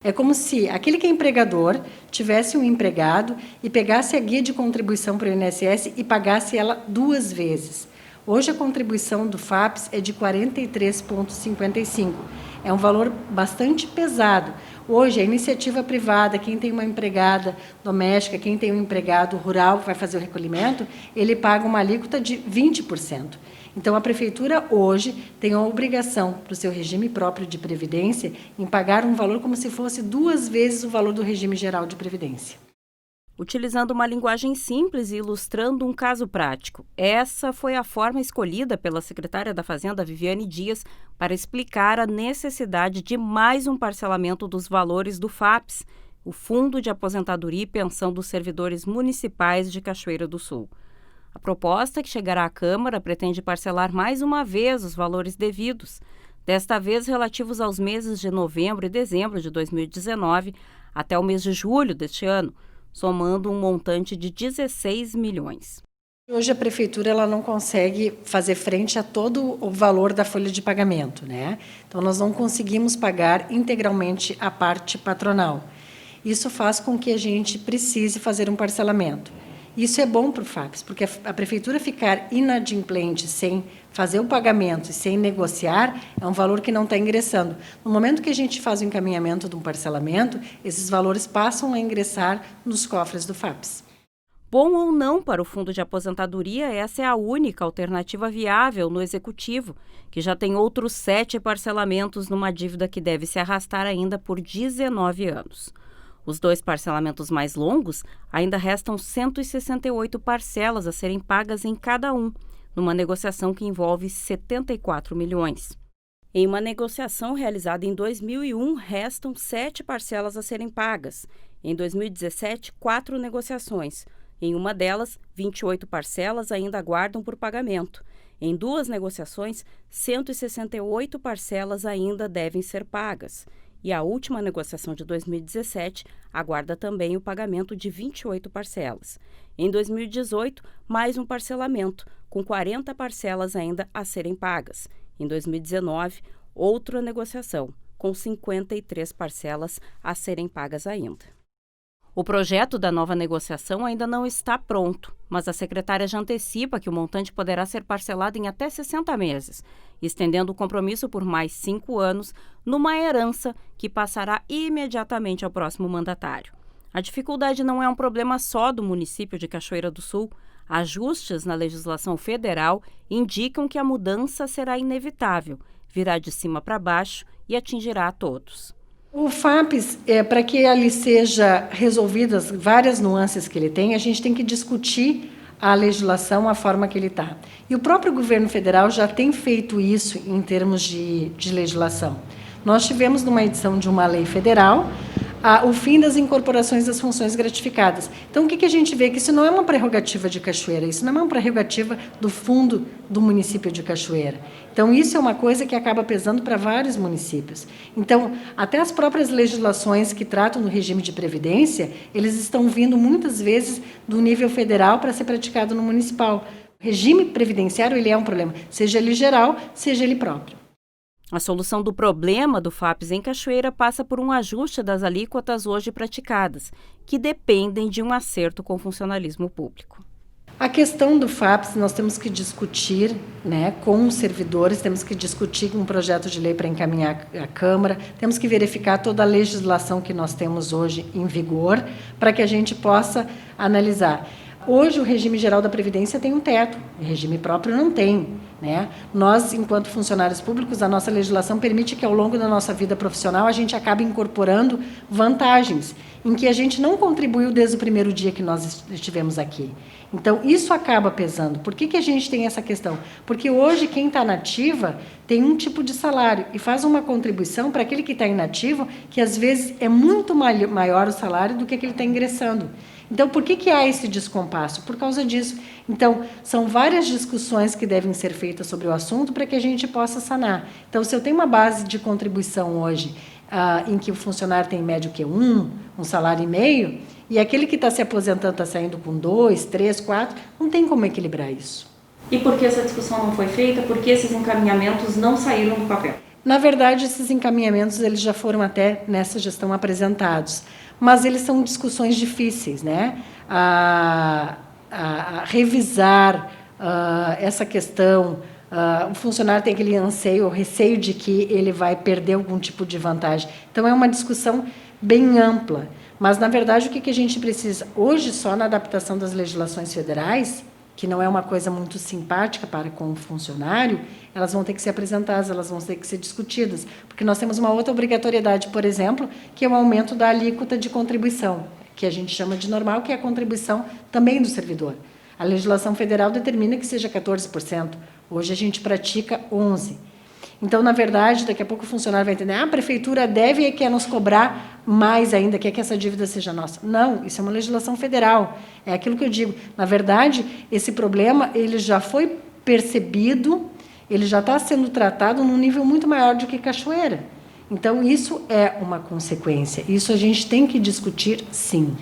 É como se aquele que é empregador tivesse um empregado e pegasse a guia de contribuição para o INSS e pagasse ela 2 vezes. Hoje a contribuição do FAPES é de 43,55. É um valor bastante pesado. Hoje a iniciativa privada, quem tem uma empregada doméstica, quem tem um empregado rural que vai fazer o recolhimento, ele paga uma alíquota de 20%. Então, a Prefeitura, hoje, tem a obrigação, para o seu regime próprio de previdência, em pagar um valor como se fosse 2 vezes o valor do regime geral de previdência. Utilizando uma linguagem simples e ilustrando um caso prático, essa foi a forma escolhida pela secretária da Fazenda, Viviane Dias, para explicar a necessidade de mais um parcelamento dos valores do FAPES, o Fundo de Aposentadoria e Pensão dos Servidores Municipais de Cachoeira do Sul. A proposta que chegará à Câmara pretende parcelar mais uma vez os valores devidos, desta vez relativos aos meses de novembro e dezembro de 2019 até o mês de julho deste ano, somando um montante de 16 milhões. Hoje a Prefeitura ela não consegue fazer frente a todo o valor da folha de pagamento, né? Então nós não conseguimos pagar integralmente a parte patronal. Isso faz com que a gente precise fazer um parcelamento. Isso é bom para o FAPES, porque a Prefeitura ficar inadimplente sem fazer o pagamento e sem negociar é um valor que não está ingressando. No momento que a gente faz o encaminhamento de um parcelamento, esses valores passam a ingressar nos cofres do FAPES. Bom ou não para o Fundo de Aposentadoria, essa é a única alternativa viável no Executivo, que já tem outros 7 parcelamentos numa dívida que deve se arrastar ainda por 19 anos. Os 2 parcelamentos mais longos ainda restam 168 parcelas a serem pagas em cada um, numa negociação que envolve 74 milhões. Em uma negociação realizada em 2001, restam 7 parcelas a serem pagas. Em 2017, 4 negociações. Em uma delas, 28 parcelas ainda aguardam por pagamento. Em 2 negociações, 168 parcelas ainda devem ser pagas. E a última negociação de 2017 aguarda também o pagamento de 28 parcelas. Em 2018, mais um parcelamento, com 40 parcelas ainda a serem pagas. Em 2019, outra negociação, com 53 parcelas a serem pagas ainda. O projeto da nova negociação ainda não está pronto, mas a secretária já antecipa que o montante poderá ser parcelado em até 60 meses, estendendo o compromisso por mais 5 anos numa herança que passará imediatamente ao próximo mandatário. A dificuldade não é um problema só do município de Cachoeira do Sul. Ajustes na legislação federal indicam que a mudança será inevitável, virá de cima para baixo e atingirá a todos. O FAPES, para que ali seja resolvidas várias nuances que ele tem, a gente tem que discutir a legislação, a forma que ele está. E o próprio governo federal já tem feito isso em termos de legislação. Nós tivemos, numa edição de uma lei federal, o fim das incorporações das funções gratificadas. Então, o que a gente vê? Que isso não é uma prerrogativa de Cachoeira, isso não é uma prerrogativa do fundo do município de Cachoeira. Então, isso é uma coisa que acaba pesando para vários municípios. Então, até as próprias legislações que tratam do regime de previdência, eles estão vindo muitas vezes do nível federal para ser praticado no municipal. O regime previdenciário ele é um problema, seja ele geral, seja ele próprio. A solução do problema do FAPES em Cachoeira passa por um ajuste das alíquotas hoje praticadas, que dependem de um acerto com o funcionalismo público. A questão do FAPES nós temos que discutir, né, com os servidores, temos que discutir um projeto de lei para encaminhar à Câmara, temos que verificar toda a legislação que nós temos hoje em vigor, para que a gente possa analisar. Hoje, o regime geral da Previdência tem um teto, o regime próprio não tem, né? Nós, enquanto funcionários públicos, a nossa legislação permite que, ao longo da nossa vida profissional, a gente acabe incorporando vantagens, em que a gente não contribuiu desde o primeiro dia que nós estivemos aqui. Então, isso acaba pesando. Por que a gente tem essa questão? Porque hoje, quem está na ativa tem um tipo de salário e faz uma contribuição para aquele que está inativo, que às vezes é muito maior o salário do que aquele está ingressando. Então, por que há esse descompasso? Por causa disso. Então, são várias discussões que devem ser feitas sobre o assunto para que a gente possa sanar. Então, se eu tenho uma base de contribuição hoje, em que o funcionário tem em média o quê? Um salário e meio, e aquele que está se aposentando está saindo com 2, 3, 4, não tem como equilibrar isso. E por que essa discussão não foi feita? Por que esses encaminhamentos não saíram do papel? Na verdade, esses encaminhamentos eles já foram até nessa gestão apresentados, mas eles são discussões difíceis, né? A revisar essa questão, o funcionário tem aquele anseio, o receio de que ele vai perder algum tipo de vantagem. Então, é uma discussão bem ampla. Mas, na verdade, o que a gente precisa? Hoje, só na adaptação das legislações federais, que não é uma coisa muito simpática para com o funcionário, elas vão ter que ser apresentadas, elas vão ter que ser discutidas. Porque nós temos uma outra obrigatoriedade, por exemplo, que é o aumento da alíquota de contribuição, que a gente chama de normal, que é a contribuição também do servidor. A legislação federal determina que seja 14%. Hoje a gente pratica 11%. Então, na verdade, daqui a pouco o funcionário vai entender, a prefeitura deve e quer nos cobrar mais ainda, quer que essa dívida seja nossa. Não, isso é uma legislação federal. É aquilo que eu digo. Na verdade, esse problema ele já foi percebido, ele já está sendo tratado num nível muito maior do que Cachoeira. Então, isso é uma consequência. Isso a gente tem que discutir, sim.